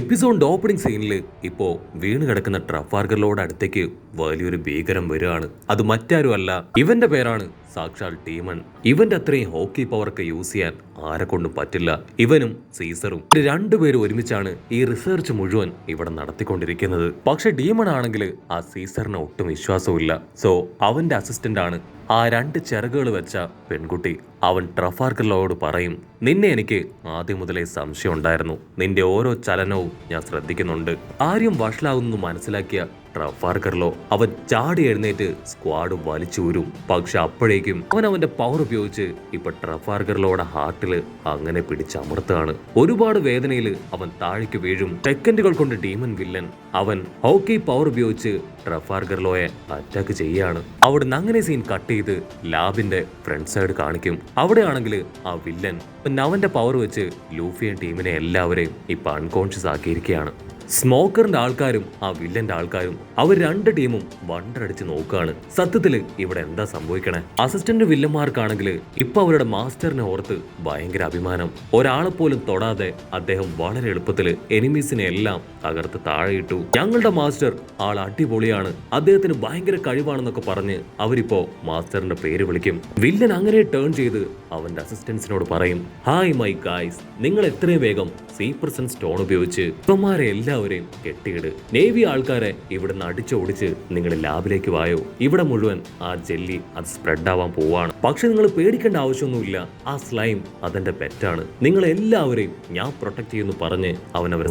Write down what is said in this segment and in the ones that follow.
എപ്പിസോഡിന്റെ opening സീനിൽ ഇപ്പോ വീണ് കിടക്കുന്ന ട്രഫാൽഗറിലോട് അടുത്തേക്ക് വലിയൊരു ഭീകരം വരികയാണ്. അത് മറ്റാരുമല്ല, ഇവന്റെ പേരാണ് സാക്ഷാൽ ഡീമൺ. ഇവന്റെ അത്രയും ഹോക്കി പവറൊക്കെ യൂസ് ചെയ്യാൻ ആരെ കൊണ്ടും പറ്റില്ല. ഇവനും സീസറും രണ്ടുപേരും ഒരുമിച്ചാണ് ഈ റിസർച്ച് മുഴുവൻ ഇവിടെ നടത്തിക്കൊണ്ടിരിക്കുന്നത്. പക്ഷെ ഡീമൺ ആണെങ്കിൽ ആ സീസറിന് ഒട്ടും വിശ്വാസമില്ല. സോ അവന്റെ അസിസ്റ്റന്റ് ആണ് ആ രണ്ട് ചിറകുകൾ വെച്ച പെൺകുട്ടി. അവൻ ട്രഫാൽഗറിലോട് പറയും, നിന്നെ എനിക്ക് ആദ്യം മുതലേ സംശയം ഉണ്ടായിരുന്നു. നിന്റെ ഓരോ ചലനവും ഞാൻ ശ്രദ്ധിക്കുന്നുണ്ട്. ആരും വഷളാകുന്നു മനസ്സിലാക്കിയ ട്രഫാൽഗറിലോ അവൻ ചാടി എഴുന്നേറ്റ് സ്ക്വാഡ് വലിച്ചൂരും. പക്ഷെ അപ്പോഴേക്കും അവന്റെ പവർ ഉപയോഗിച്ച് ഇപ്പൊ ട്രഫാൽഗറിലോടെ ഹാർട്ടില് അങ്ങനെ പിടിച്ചമർത്താണ്. ഒരുപാട് വേദനയിൽ അവൻ താഴേക്ക് വീഴും. സെക്കൻഡുകൾ കൊണ്ട് ഡീമൺ വില്ലൻ അവൻ ഹോക്കി പവർ ഉപയോഗിച്ച് ട്രഫാൽഗറിലോയെ അറ്റാക്ക് ചെയ്യാണ്. അവിടുന്ന് അങ്ങനെ സീൻ കട്ട് ചെയ്ത് ലാബിന്റെ ഫ്രണ്ട് സൈഡ് കാണിക്കും. അവിടെയാണെങ്കിൽ ആ വില്ലൻ അവന്റെ പവർ വെച്ച് ലൂഫിയൻ ടീമിനെ എല്ലാവരെയും ഇപ്പൊ അൺകോൺഷ്യസ് ആക്കിയിരിക്കുകയാണ്. സ്മോക്കറിന്റെ ആൾക്കാരും ആ വില്ലന്റെ ആൾക്കാരും അവർ രണ്ട് ടീമും വണ്ടടിച്ച് നോക്കുകയാണ്. സത്യത്തില് ഇവിടെ എന്താ സംഭവിക്കണേ? അസിസ്റ്റന്റ് വില്ലന്മാർക്കാണെങ്കിൽ ഇപ്പൊ അവരുടെ മാസ്റ്ററിനെ ഓർത്ത് ഭയങ്കര അഭിമാനം. ഒരാളെ പോലും തൊടാതെ അദ്ദേഹം വളരെ എളുപ്പത്തില് എനിമീസിനെ എല്ലാം തകർത്ത് താഴെയിട്ടു. ഞങ്ങളുടെ മാസ്റ്റർ ആൾ അടിപൊളിയാണ്, അദ്ദേഹത്തിന് ഭയങ്കര കഴിവാണെന്നൊക്കെ പറഞ്ഞ് അവരിപ്പോ മാസ്റ്ററിന്റെ പേര് വിളിക്കും. വില്ലൻ അങ്ങനെ ടേൺ ചെയ്ത് അവന്റെ അസിസ്റ്റൻസിനോട് പറയും, ഹായ് മൈ ഗായ്സ്, നിങ്ങൾ എത്രയും വേഗം സീപ്രസൻ സ്റ്റോൺ ഉപയോഗിച്ച് ഇവന്മാരെ എല്ലാവരെയും കെട്ടിയിട്. നേവി ആൾക്കാരെ ഇവിടുന്ന് അടിച്ചോടിച്ച് നിങ്ങൾ ലാബിലേക്ക് വായോ. ഇവിടെ മുഴുവൻ ആ ജെല്ലി അത് സ്പ്രെഡ് ആവാൻ പോവാണ്. പക്ഷെ നിങ്ങൾ പേടിക്കേണ്ട ആവശ്യമൊന്നുമില്ല, ആ സ്ലൈം അതെന്റെ പെറ്റാണ്, നിങ്ങൾ എല്ലാവരെയും ഞാൻ പ്രൊട്ടക്ട് ചെയ്യുന്നു പറഞ്ഞ് അവനവരെ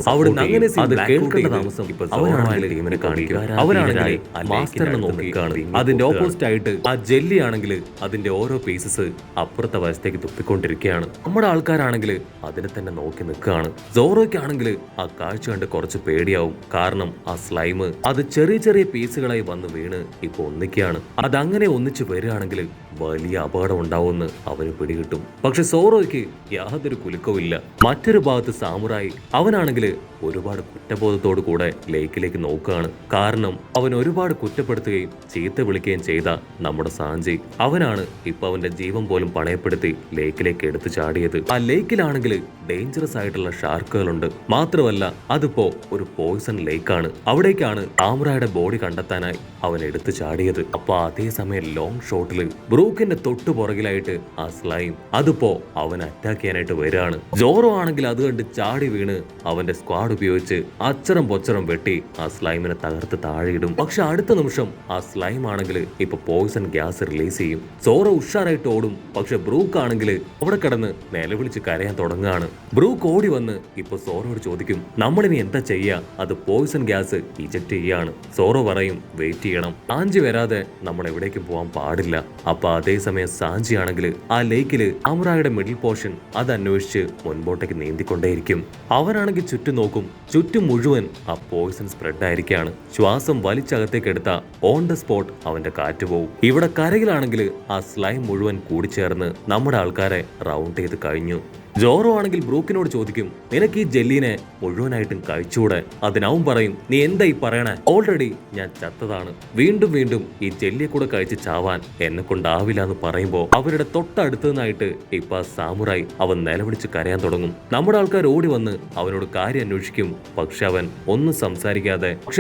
മാസ്റ്ററിനെ നോക്കിക്കാണ്. അതിന്റെ ഓപ്പോസിറ്റ് ആയിട്ട് ആ ജെല്ലി ആണെങ്കിൽ അതിന്റെ ഓരോ പീസസ് അപ്പുറത്തെ വശത്തേക്ക് തുപ്പിക്കൊണ്ടിരിക്കുകയാണ്. നമ്മുടെ ആൾക്കാരാണെങ്കിൽ അതിനെ തന്നെ നോക്കി നിൽക്കുകയാണ്. സോറോയ്ക്കാണെങ്കിൽ ആ കാഴ്ച കണ്ട് കുറച്ച് പേടിയാവും. കാരണം ആ സ്ലൈം അത് ചെറിയ ചെറിയ പീസുകളായി വന്ന് വീണ് ഇപ്പൊ ഒന്നിക്കുകയാണ്. അതങ്ങനെ ഒന്നിച്ച് വരികയാണെങ്കിൽ വലിയ അപകടം ഉണ്ടാവുമെന്ന് അവന് പിടികിട്ടും. പക്ഷെ സോറോയ്ക്ക് യാതൊരു കുലുക്കവുമില്ല. മറ്റൊരു ഭാഗത്ത് സാമുറായി അവനാണെങ്കിൽ ഒരുപാട് കുറ്റബോധത്തോടു കൂടെ ലേക്കിലേക്ക് നോക്കുകയാണ്. കാരണം അവൻ ഒരുപാട് കുറ്റപ്പെടുത്തുകയും ചീത്ത വിളിക്കുകയും ചെയ്ത നമ്മുടെ സാഞ്ചി അവനാണ് ഇപ്പൊ അവന്റെ ജീവൻ പോലും പണയപ്പെടുത്തി ലേക്കിലേക്ക് എടുത്തു ചാടിയത്. ആ ലേക്കിലാണെങ്കിൽ ഡേഞ്ചറസ് ആയിട്ടുള്ള ഷാർക്കുകളുണ്ട്. മാത്രമല്ല അതിപ്പോ ഒരു പോയിസൺ ലേക്കാണ്. അവിടേക്കാണ് സാമുറായുടെ ബോഡി കണ്ടെത്താനായി അവൻ എടുത്തു ചാടിയത്. അപ്പൊ അതേസമയം ലോങ് ഷോട്ടില് ബ്രൂക്കിന്റെ തൊട്ടു പുറകിലായിട്ട് ആ സ്ലൈം അതിപ്പോ അവൻ അറ്റാക്ക് ചെയ്യാനായിട്ട് വരികയാണ്. ജോറോ ആണെങ്കിൽ അത് കണ്ട് ചാടി വീണ് അവന്റെ സ്ക്വാഡ് ഉപയോഗിച്ച് അച്ചരം പൊച്ചരം വെട്ടി ആ സ്ലൈമിനെ തകർത്ത് താഴെയിടും. പക്ഷെ അടുത്ത നിമിഷം ആ സ്ലൈം ആണെങ്കിൽ ഇപ്പൊ പോയിസൺ ഗ്യാസ് റിലീസ് ചെയ്യും. സോറോ ഉഷാറായിട്ട് ഓടും. പക്ഷെ ബ്രൂക്ക് ആണെങ്കിൽ അവിടെ കിടന്ന് നിലവിളിച്ച് കരയാൻ തുടങ്ങുകയാണ്. ബ്രൂക്ക് ഓടി വന്ന് ഇപ്പൊ സോറോയോട് ചോദിക്കും, നമ്മളിനി എന്താ ചെയ്യാ? അത് പോയിസൺ ഗ്യാസ് ഇജക്ട് ചെയ്യാണ്. സോറോ പറയും, വെയിറ്റ് ചെയ്യണം, സാഞ്ചി വരാതെ നമ്മൾ എവിടേക്കും പോകാൻ പാടില്ല. അപ്പൊ അതേസമയം സാഞ്ചി ആണെങ്കിൽ ആ ലേക്കില് സാമുറായിയുടെ മിഡിൽ പോർഷൻ അത് അന്വേഷിച്ച് മുൻപോട്ടേക്ക് നീന്തിക്കൊണ്ടേയിരിക്കും. അവനാണെങ്കിൽ ചുറ്റും നോക്കും. ചുറ്റും മുഴുവൻ ആ പോയിസൺ സ്പ്രെഡ് ആയിരിക്കാണ്. ശ്വാസം വലിച്ചകത്തേക്ക് എടുത്ത ഓൺ ദ സ്പോട്ട് അവന്റെ കാറ്റ് പോവും. ഇവിടെ കരയിലാണെങ്കിൽ ആ സ്ലൈം മുഴുവൻ കൂടിച്ചേർന്ന് നമ്മുടെ ആൾക്കാരെ റൗണ്ട് ചെയ്ത് കഴിഞ്ഞു. ജോറോ ആണെങ്കിൽ ബ്രൂക്കിനോട് ചോദിക്കും, നിനക്ക് ഈ ജെല്ലിനെ മുഴുവനായിട്ടും കഴിച്ചുകൂടെ? അതിനവൻ പറയും, നീ എന്താ ഈ പറയണേ? ഓൾറെഡി ഞാൻ ചത്തതാണ്, വീണ്ടും വീണ്ടും ഈ ജെല്ലിയെ കൂടെ കഴിച്ച് ചാവാൻ എന്നെ കൊണ്ടാവില്ല എന്ന് പറയുമ്പോ അവരുടെ തൊട്ടടുത്തുനിന്നായിട്ട് ഇപ്പൊ സാമുറായി അവൻ നിലവിളിച്ച് കരയാൻ തുടങ്ങും. നമ്മുടെ ആൾക്കാർ ഓടി വന്ന് അവനോട് കാര്യം അന്വേഷിക്കും. പക്ഷെ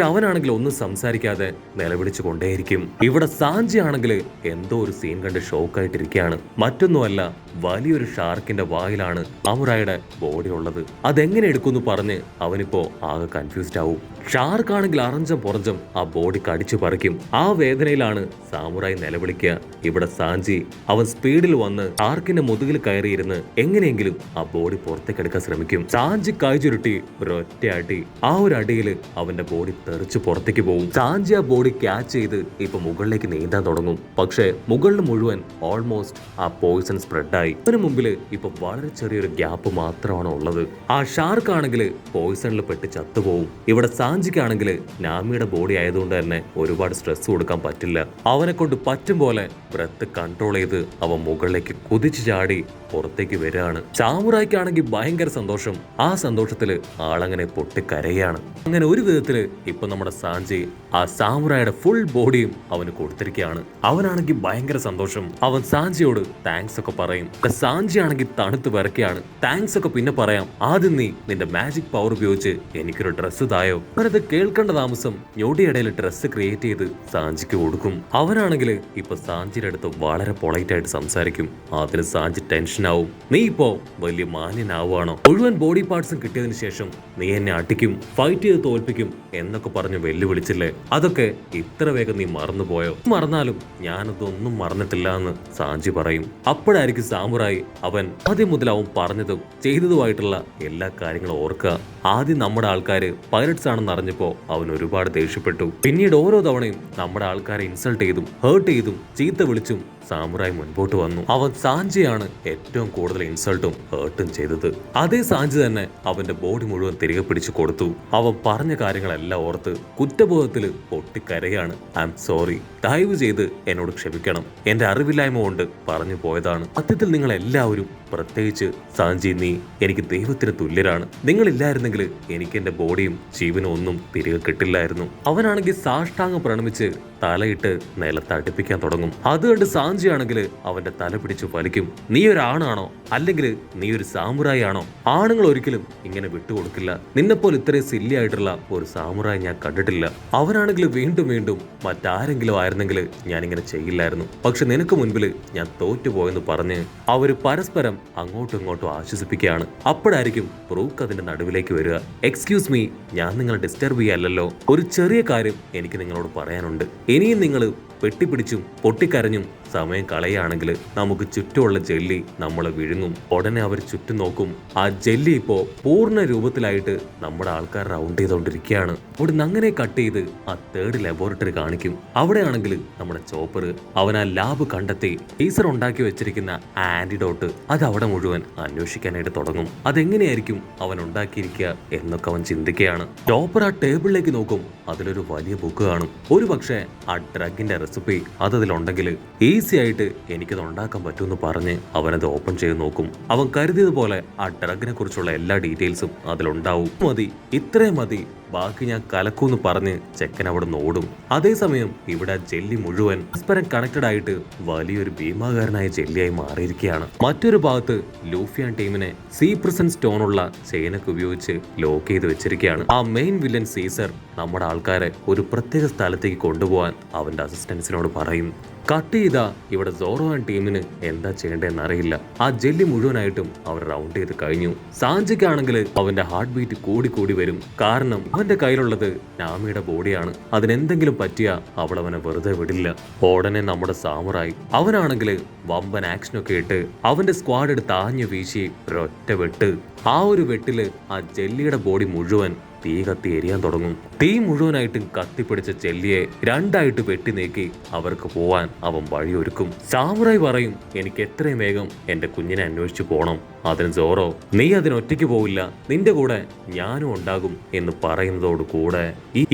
അവനാണെങ്കിൽ ഒന്നും സംസാരിക്കാതെ നിലവിളിച്ചു കൊണ്ടേയിരിക്കും. ഇവിടെ സാഞ്ചി ആണെങ്കിൽ എന്തോ ഒരു സീൻ കണ്ട് ഷോക്കായിട്ടിരിക്കുകയാണ്. മറ്റൊന്നുമല്ല, വലിയൊരു ഷാർക്കിന്റെ വായിലാണ് സാമുറായിയുടെ ബോഡി ഉള്ളത്. അതെങ്ങനെ എടുക്കുമെന്ന് പറഞ്ഞ് അവനിപ്പോ ആകെ കൺഫ്യൂസ്ഡ് ആവും. ഷാർക്ക് ആണെങ്കിൽ അറഞ്ചം പുറഞ്ചം ആ ബോഡി കടിച്ചു പറിക്കും. ആ വേദനയിലാണ് സാമുറായി നിലവിളിക്കുക. ഇവിടെ സാഞ്ചി അവൻ സ്പീഡിൽ വന്ന് ഷാർക്കിന്റെ മുതുകിൽ കയറിയിരുന്ന് എങ്ങനെയെങ്കിലും ആ ബോഡി പുറത്തേക്ക് എടുക്കാൻ ശ്രമിക്കും. സാഞ്ചി കൈ ചുരുട്ടി ഒരൊറ്റ അടി. ആ ഒരു അടിയിൽ അവന്റെ ബോഡി തെറിച്ച് പുറത്തേക്ക് പോകും. സാഞ്ചി ആ ബോഡി ക്യാച്ച് ചെയ്ത് ഇപ്പൊ മുകളിലേക്ക് നീന്താൻ തുടങ്ങും. പക്ഷെ മുകളിൽ മുഴുവൻ ഓൾമോസ്റ്റ് ആ പോയിസൺ സ്പ്രെഡായി. അതിനു മുമ്പിൽ ഇപ്പൊ വളരെ ചെറിയൊരു ഗ്യാപ്പ് മാത്രമാണ് ഉള്ളത്. ആ ഷാർക്ക് ആണെങ്കിൽ പോയിസണിൽ പെട്ട് ചത്തുപോകും. ഇവിടെ സാഞ്ചിക്കാണെങ്കിൽ നാമിയുടെ ബോഡി ആയതുകൊണ്ട് തന്നെ ഒരുപാട് സ്ട്രെസ് കൊടുക്കാൻ പറ്റില്ല. അവനെ കൊണ്ട് പറ്റും പോലെ ബ്രെത്ത് കൺട്രോൾ ചെയ്ത് അവൻ മുകളിലേക്ക് കുതിച്ചു ചാടി പുറത്തേക്ക് വരികയാണ്. സാമുറായിക്കാണെങ്കിൽ ഭയങ്കര സന്തോഷം. ആ സന്തോഷത്തില് ആളങ്ങനെ പൊട്ടിക്കരയാണ്. അങ്ങനെ ഒരു വിധത്തില് ഇപ്പൊ നമ്മുടെ സാഞ്ചി ആ സാമുറായുടെ ഫുൾ ബോഡിയും അവന് കൊടുത്തിരിക്കുകയാണ്. അവനാണെങ്കിൽ ഭയങ്കര സന്തോഷം. അവൻ സാഞ്ചിയോട് താങ്ക്സ് ഒക്കെ പറയും. സാഞ്ചി ആണെങ്കിൽ തണുത്ത് വിറക്കി പറയുകയാണ്, താങ്ക്സ് ഒക്കെ പിന്നെ പറയാം, ആദ്യം നീ നിന്റെ മാജിക് പവർ ഉപയോഗിച്ച് എനിക്കൊരു ഡ്രസ്സ് തായോ. അവനത് കേൾക്കേണ്ട താമസം ഞൊടിയിടയിൽ ഡ്രസ്സ് ക്രിയേറ്റ് ചെയ്ത് സാഞ്ചിക്ക് കൊടുക്കും. അവനാണെങ്കിൽ ഇപ്പൊ സാഞ്ചിയുടെ അടുത്ത് വളരെ പൊളൈറ്റ് ആയിട്ട് സംസാരിക്കും. അതിന് സാഞ്ചി ടെൻഷനാവും. നീ ഇപ്പോ വലിയ മാന്യനാവുകയാണോ? മുഴുവൻ ബോഡി പാർട്സും കിട്ടിയതിനു ശേഷം നീ എന്നെ അടിക്കും, ഫൈറ്റ് ചെയ്ത് തോൽപ്പിക്കും എന്നൊക്കെ പറഞ്ഞ് വെല്ലുവിളിച്ചില്ലേ, അതൊക്കെ ഇത്ര വേഗം നീ മറന്നുപോയോ? മറന്നാലും ഞാനതൊന്നും മറന്നിട്ടില്ല എന്ന് സാഞ്ചി പറയും. അപ്പോഴായിരിക്കും സാമുറായി അവൻ ആദ്യം മുതൽ അവൻ പറഞ്ഞതും ചെയ്തതുമായിട്ടുള്ള എല്ലാ കാര്യങ്ങളും ഓർക്കുക. ആദ്യം നമ്മുടെ ആൾക്കാര് പൈലറ്റ്സ് ആണെന്ന് അറിഞ്ഞപ്പോ അവൻ ഒരുപാട് ദേഷ്യപ്പെട്ടു. പിന്നീട് ഓരോ തവണയും നമ്മുടെ ആൾക്കാരെ ഇൻസൾട്ട് ചെയ്തും ഹേർട്ട് ചെയ്തും ചീത്ത വിളിച്ചും സാമുറായി മുൻപോട്ട് വന്നു. അവൻ സാഞ്ചിയാണ് ഏറ്റവും കൂടുതൽ ഇൻസൾട്ടും ഹേർട്ടും ചെയ്തത്. അതേ സാഞ്ചി തന്നെ അവന്റെ ബോഡി മുഴുവൻ തിരികെ പിടിച്ചു കൊടുത്തു. അവൻ പറഞ്ഞ കാര്യങ്ങളെല്ലാം ഓർത്ത് കുറ്റബോധത്തില് പൊട്ടിക്കരയാണ്. ഐ എം സോറി, ദയവ് ചെയ്ത് എന്നോട് ക്ഷമിക്കണം, എന്റെ അറിവില്ലായ്മ കൊണ്ട് പറഞ്ഞു പോയതാണ്. സത്യത്തിൽ നിങ്ങൾ എല്ലാവരും, പ്രത്യേകിച്ച് സാഞ്ചി നീ, എനിക്ക് ദൈവത്തിന് തുല്യരാണ്. നിങ്ങളില്ലായിരുന്നെങ്കിൽ എനിക്ക് എന്റെ ബോഡിയും ജീവനും ഒന്നും തിരികെ കിട്ടില്ലായിരുന്നു. അവനാണെങ്കിൽ സാഷ്ടാംഗം പ്രണമിച്ച് തലയിട്ട് നിലത്ത് അടുപ്പിക്കാൻ തുടങ്ങും. അതുകൊണ്ട് സാഞ്ചി ആണെങ്കിൽ അവന്റെ തല പിടിച്ചു വലിക്കും. നീ ഒരാണാണോ അല്ലെങ്കിൽ നീ ഒരു സാമുറായി ആണോ? ആണുങ്ങൾ ഒരിക്കലും ഇങ്ങനെ വിട്ടുകൊടുക്കില്ല. നിന്നെപ്പോലെ ഇത്രയും സില്ലി ആയിട്ടുള്ള ഒരു സാമുറായി ഞാൻ കണ്ടിട്ടില്ല. അവനാണെങ്കിൽ വീണ്ടും വീണ്ടും മറ്റാരെങ്കിലും ആയിരുന്നെങ്കിൽ ഞാൻ ഇങ്ങനെ ചെയ്യില്ലായിരുന്നു. പക്ഷെ നിനക്ക് മുൻപിൽ ഞാൻ തോറ്റുപോയെന്ന് പറഞ്ഞ് അവര് പരസ്പരം അങ്ങോട്ടും ഇങ്ങോട്ടും ആശ്വസിപ്പിക്കുകയാണ്. അപ്പോഴായിരിക്കും ബ്രൂക്ക് അതിന്റെ നടുവിലേക്ക് വരിക. എക്സ്ക്യൂസ് മീ, ഞാൻ നിങ്ങളെ ഡിസ്റ്റർബ് ചെയ്യല്ലോ. ഒരു ചെറിയ കാര്യം എനിക്ക് നിങ്ങളോട് പറയാനുണ്ട്. ഇനിയും നിങ്ങൾ വെട്ടിപ്പിടിച്ചും പൊട്ടിക്കരഞ്ഞും സമയം കളയുകയാണെങ്കിൽ നമുക്ക് ചുറ്റുമുള്ള ജെല്ലി നമ്മളെ വിഴുങ്ങും. ഉടനെ അവർ ചുറ്റും നോക്കും. ആ ജെല്ലി ഇപ്പോ പൂർണ്ണ രൂപത്തിലായിട്ട് നമ്മുടെ ആൾക്കാർ റൗണ്ട് ചെയ്തുകൊണ്ടിരിക്കുകയാണ്. അവിടുന്ന് അങ്ങനെ കട്ട് ചെയ്ത് ആ തേർഡ് ലബോറട്ടറി കാണിക്കും. അവിടെയാണെങ്കിൽ നമ്മുടെ ചോപ്പർ അവൻ ആ ലാബ് കണ്ടെത്തി ടീസർ ഉണ്ടാക്കി വെച്ചിരിക്കുന്ന ആന്റിഡോട്ട് അത് അവിടെ മുഴുവൻ അന്വേഷിക്കാനായിട്ട് തുടങ്ങും. അതെങ്ങനെയായിരിക്കും അവൻ ഉണ്ടാക്കിയിരിക്കുക എന്നൊക്കെ അവൻ ചിന്തിക്കുകയാണ്. ചോപ്പർ ആ ടേബിളിലേക്ക് നോക്കും. അതിലൊരു വലിയ ബുക്ക് കാണും. ഒരു പക്ഷേ ആ ഡ്രഗിന്റെ റെസിപ്പി അതിലുണ്ടെങ്കിൽ ഈസി ആയിട്ട് എനിക്കത് ഉണ്ടാക്കാൻ പറ്റുമെന്ന് പറഞ്ഞ് അവനത് ഓപ്പൺ ചെയ്ത് നോക്കും. അവൻ കരുതിയതുപോലെ ആ ഡ്രഗിനെ കുറിച്ചുള്ള എല്ലാ ഡീറ്റെയിൽസും അതിലുണ്ടാവും. മതി, ഇത്രയും മതി, ബാക്കി ഞാൻ കലക്കൂന്ന് പറഞ്ഞ് ചെക്കൻ അവിടെ നിന്ന് ഓടും. അതേസമയം ഇവിടെ ജെല്ലി മുഴുവൻ പരസ്പരം കണക്റ്റഡ് ആയിട്ട് വലിയൊരു ഭീമാകാരനായ ജെല്ലിയായി മാറിയിരിക്കുകയാണ്. മറ്റൊരു ഭാഗത്ത് ലൂഫിയാൻ ടീമിനെ സീ പ്രസന്റ് സ്റ്റോണുള്ള ചെയിനൊക്കെ ഉപയോഗിച്ച് ലോക്ക് ചെയ്ത് വെച്ചിരിക്കുകയാണ്. ആ മെയിൻ വില്ലൻ സീസർ നമ്മുടെ ആൾക്കാരെ ഒരു പ്രത്യേക സ്ഥലത്തേക്ക് കൊണ്ടുപോകാൻ അവന്റെ അസിസ്റ്റൻസിനോട് പറയും. കട്ട് ചെയ്താ ഇവിടെ സോറോ ആൻഡ് ടീമിന് എന്താ ചെയ്യേണ്ടതെന്ന് അറിയില്ല. ആ ജെല്ലി മുഴുവനായിട്ടും അവർ റൗണ്ട് ചെയ്ത് കഴിഞ്ഞു. സാഞ്ചിക്കാണെങ്കിൽ അവന്റെ ഹാർട്ട് ബീറ്റ് കൂടി കൂടി വരും. കാരണം അവന്റെ കയ്യിലുള്ളത് നാമിയുടെ ബോഡിയാണ്. അതിനെന്തെങ്കിലും പറ്റിയാ അവൾ അവനെ വെറുതെ വിടില്ല. ഉടനെ നമ്മുടെ സാമുറായി അവനാണെങ്കിൽ വമ്പൻ ആക്ഷനൊക്കെ ഇട്ട് അവന്റെ സ്ക്വാഡ് എടുത്ത് ആഞ്ഞു വീശി ഒരൊറ്റ വെട്ട്. ആ ഒരു വെട്ടില് ആ ജെല്ലിയുടെ ബോഡി മുഴുവൻ തീ കത്തി എരിയാൻ തുടങ്ങും. തീ മുഴുവനായിട്ടും കത്തിപ്പിടിച്ച ജെല്ലിയെ രണ്ടായിട്ട് വെട്ടി നീക്കി അവർക്ക് പോവാൻ അവൻ വഴിയൊരുക്കും. സാമുറായി പറയും, എനിക്ക് എത്രയും വേഗം എന്റെ കുഞ്ഞിനെ അന്വേഷിച്ചു പോണം. അതിന് സോറോ, നീ അതിനൊറ്റയ്ക്ക് പോവില്ല, നിന്റെ കൂടെ ഞാനും ഉണ്ടാകും എന്ന് പറയുന്നതോട് കൂടെ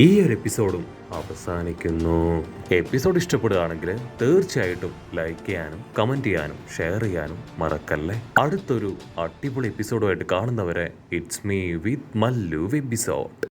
ഈ ഒരു എപ്പിസോഡും അവസാനിക്കുന്നു. എപ്പിസോഡ് ഇഷ്ടപ്പെടുകയാണെങ്കിൽ തീർച്ചയായിട്ടും ലൈക്ക് ചെയ്യാനും കമന്റ് ചെയ്യാനും ഷെയർ ചെയ്യാനും മറക്കല്ലേ. അടുത്തൊരു അടിപൊളി എപ്പിസോഡുമായിട്ട് കാണുന്നവരെ it's me with Mallu episode.